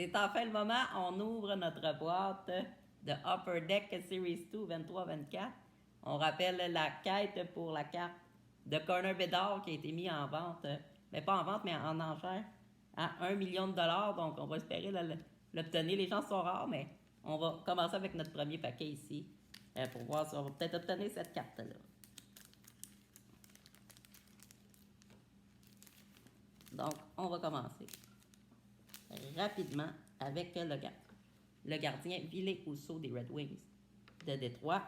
C'est enfin le moment, on ouvre notre boîte de Upper Deck Series 2 23-24. On rappelle la quête pour la carte de Corner Bedard qui a été mise en vente, mais pas en vente, mais en enchère, à 1 million de dollars. Donc, on va espérer l'obtenir. Les chances sont rares, mais on va commencer avec notre premier paquet ici pour voir si on va peut-être obtenir cette carte-là. Donc, on va commencer rapidement avec le gardien. Le gardien Ville Husso des Red Wings de Détroit.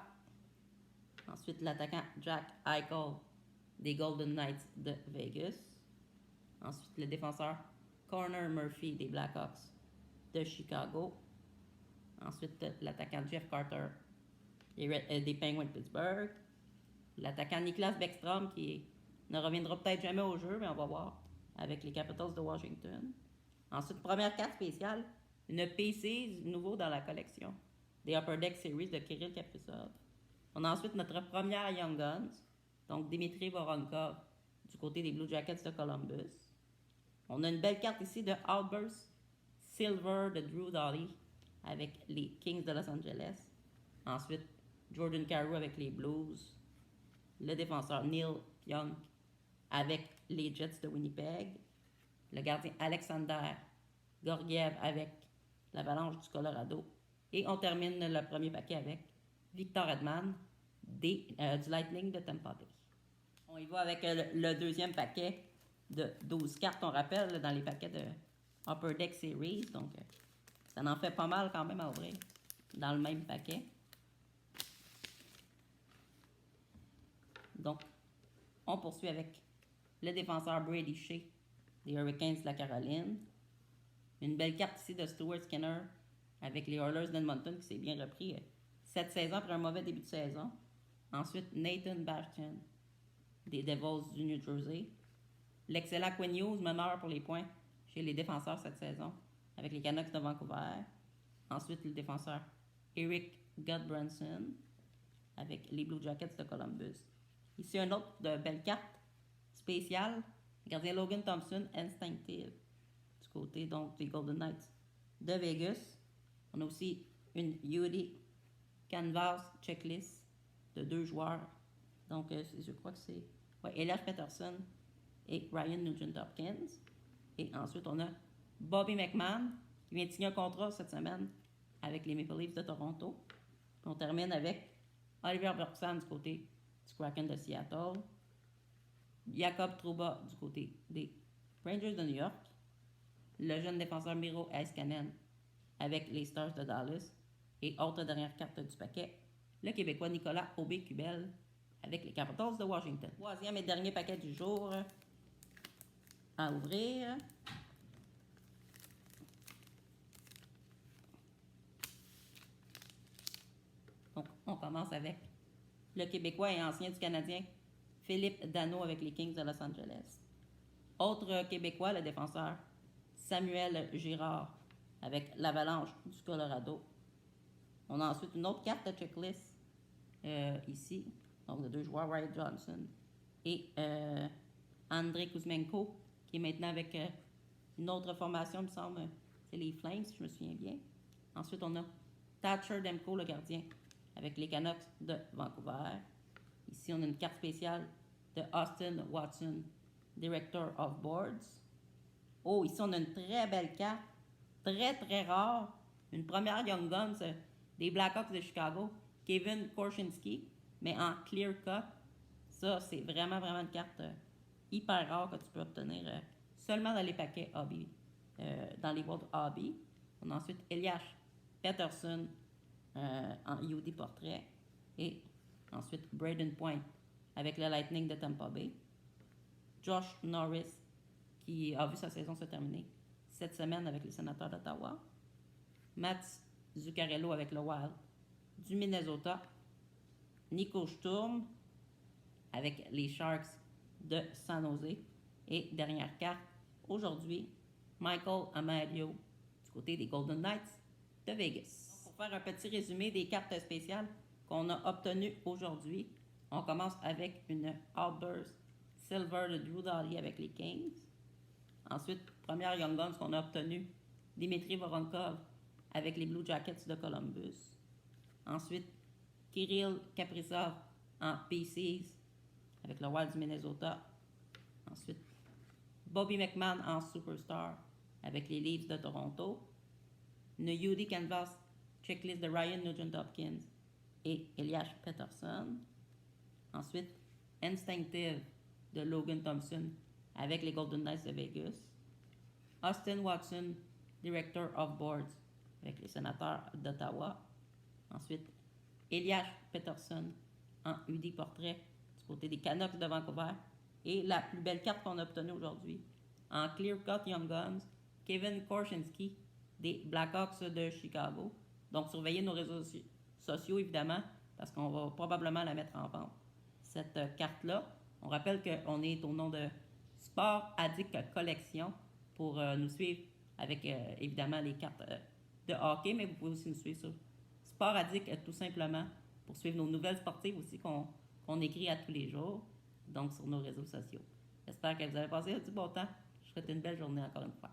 Ensuite, l'attaquant Jack Eichel des Golden Knights de Vegas. Ensuite, le défenseur Connor Murphy des Blackhawks de Chicago. Ensuite, l'attaquant Jeff Carter des Penguins de Pittsburgh. L'attaquant Niklas Bäckström qui ne reviendra peut-être jamais au jeu, mais on va voir, avec les Capitals de Washington. Ensuite, première carte spéciale, une PC nouveau dans la collection des Upper Deck Series de Kirill Kaprizov. On a ensuite notre première Young Guns, donc Dimitri Voronkov du côté des Blue Jackets de Columbus. On a une belle carte ici de Outburst Silver de Drew Doughty avec les Kings de Los Angeles. Ensuite, Jordan Kyrou avec les Blues. Le défenseur Neil Pionk avec les Jets de Winnipeg. Le gardien Alexander Georgiev avec l'Avalanche du Colorado. Et on termine le premier paquet avec Victor Hedman du Lightning de Tampa Bay. On y va avec le deuxième paquet de 12 cartes, on rappelle, dans les paquets de Upper Deck Series. Donc, ça en fait pas mal quand même à ouvrir dans le même paquet. Donc, on poursuit avec le défenseur Brady Shea des Hurricanes de la Caroline. Une belle carte ici de Stuart Skinner avec les Oilers d'Edmonton qui s'est bien repris cette saison après un mauvais début de saison. Ensuite, Nathan Bastian des Devils du New Jersey. L'excellent Quinn Hughes, meneur pour les points chez les défenseurs cette saison avec les Canucks de Vancouver. Ensuite, le défenseur Eric Goodbranson avec les Blue Jackets de Columbus. Ici, un autre de belle carte spéciale, gardien Logan Thompson, Instinctive, du côté donc des Golden Knights de Vegas. On a aussi une Yuri Canvas Checklist de 2 joueurs. Donc, je crois que c'est Elias Pettersson et Ryan Nugent-Hopkins. Et ensuite, on a Bobby McMahon qui vient de signer un contrat cette semaine avec les Maple Leafs de Toronto. On termine avec Oliver Bjorkstrand du côté du Kraken de Seattle. Jacob Trouba du côté des Rangers de New York. Le jeune défenseur Miro Heiskanen avec les Stars de Dallas. Et autre dernière carte du paquet, le Québécois Nicolas Aubé-Kubel avec les Capitals de Washington. Troisième et dernier paquet du jour à ouvrir. Donc, on commence avec le Québécois et ancien du Canadien Philippe Danault avec les Kings de Los Angeles. Autre Québécois, le défenseur Samuel Girard avec l'Avalanche du Colorado. On a ensuite une autre carte de checklist ici, donc de 2 joueurs, Wyatt Johnson et Andrei Kuzmenko, qui est maintenant avec une autre formation, il me semble, c'est les Flames, si je me souviens bien. Ensuite, on a Thatcher Demko, le gardien, avec les Canucks de Vancouver. Ici, on a une carte spéciale de Austin Watson, Director of Boards. Oh, ici, on a une très belle carte, très, très rare. Une première Young Guns des Blackhawks de Chicago, Kevin Korchinski, mais en clear cut. Ça, c'est vraiment, vraiment une carte hyper rare que tu peux obtenir seulement dans les paquets hobby, dans les boîtes hobby. On a ensuite Elias Pettersson en UD portrait. Et ensuite Braden Point avec le Lightning de Tampa Bay. Josh Norris qui a vu sa saison se terminer cette semaine avec les Sénateurs d'Ottawa. Mats Zuccarello avec le Wild du Minnesota. Nico Sturm avec les Sharks de San Jose. Et dernière carte, aujourd'hui, Michael Amadio du côté des Golden Knights de Vegas. Pour faire un petit résumé des cartes spéciales qu'on a obtenues aujourd'hui, on commence avec une Outburst Silver de Drew Doughty avec les Kings. Ensuite, première Young Guns qu'on a obtenue Dimitri Voronkov avec les Blue Jackets de Columbus. Ensuite, Kirill Kaprizov en PCs avec le Wild du Minnesota. Ensuite, Bobby McMahon en Superstar avec les Leafs de Toronto. Yuri Canvas checklist de Ryan Nugent-Hopkins et Elias Pettersson. Ensuite, Instinctive de Logan Thompson avec les Golden Knights de Vegas. Austin Watson, Director of Boards avec les Sénateurs d'Ottawa. Ensuite, Elias Pettersson en UD Portrait du côté des Canucks de Vancouver. Et la plus belle carte qu'on a obtenue aujourd'hui, en Clear Cut Young Guns, Kevin Korchinski des Blackhawks de Chicago. Donc, surveillez nos réseaux sociaux, évidemment, parce qu'on va probablement la mettre en vente. Cette carte-là, on rappelle qu'on est au nom de Sport Addict Collection pour nous suivre avec, évidemment, les cartes de hockey, mais vous pouvez aussi nous suivre sur Sport Addict tout simplement pour suivre nos nouvelles sportives aussi qu'on écrit à tous les jours, donc sur nos réseaux sociaux. J'espère que vous avez passé du bon temps. Je vous souhaite une belle journée encore une fois.